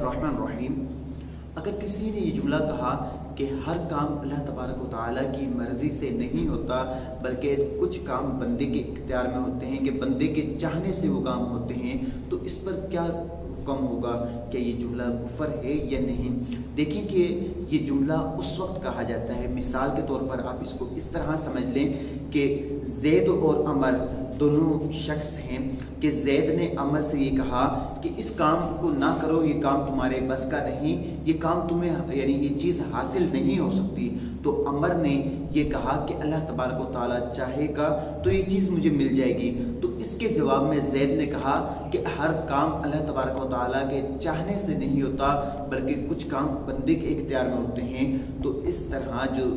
बिस्मिल्लाहिर्रहमानिर्रहीम अगर किसी ने ये जुमला कहा कि हर काम अल्लाह तबारक व तआला की मर्ज़ी से नहीं होता बल्कि कुछ काम बंदे के इख्तियार में होते हैं, कि बंदे के चाहने से वो काम होते हैं, तो इस पर क्या हुक्म होगा? क्या ये जुमला कुफर है या नहीं? देखिए कि ये जुमला उस वक्त कहा जाता है, मिसाल के तौर पर आप इसको इस तरह समझ लें कि ज़ैद और अमर दोनों शख्स हैं, कि ज़ैद ने अमर से ये कहा कि इस काम को ना करो, ये काम तुम्हारे बस का नहीं, ये काम तुम्हें यानी ये चीज़ हासिल नहीं हो सकती। तो अमर ने ये कहा कि अल्लाह तबारक व तआला चाहेगा तो ये चीज़ मुझे मिल जाएगी। तो इसके जवाब में ज़ैद ने कहा कि हर काम अल्लाह तबारक व तआला के चाहने से नहीं होता बल्कि कुछ काम बंदे के इख्तियार में होते हैं। तो इस तरह जो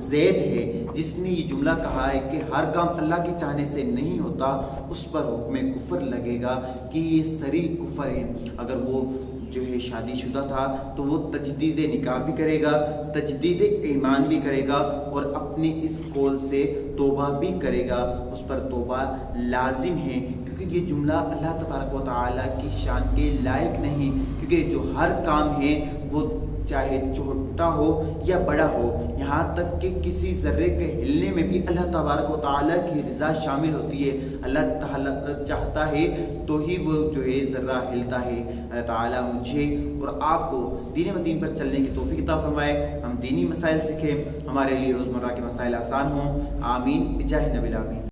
ज़ैद है जिसने ये जुमला कहा है कि हर काम अल्लाह के चाहने से नहीं होता, उस पर हुक्म कुफर लगेगा कि ये सरी कुफर है। अगर वो जो है शादीशुदा था तो वो तजदीद निकाह भी करेगा, तजदीद ईमान भी करेगा और अपने इस कौल से तौबा भी करेगा, उस पर तौबा लाजिम है, क्योंकि ये जुमला अल्लाह तबारक व तआला की शान के लायक नहीं। क्योंकि जो हर काम है वो चाहे छोटा हो या बड़ा हो, यहाँ तक कि किसी ज़र्रे के हिलने में भी अल्लाह तबारक व तआला की रज़ा शामिल होती है। अल्लाह ताला चाहता है तो ही वो जो है ज़र्रा हिलता है। अल्लाह ताला मुझे और आपको दीन व दीन पर चलने की तौफीक अता फरमाए, हम दीनी मसाइल सीखें, हमारे लिए रोज़मर्रा के मसाइल आसान हों। आमीन बिजाह नबिल आमीन।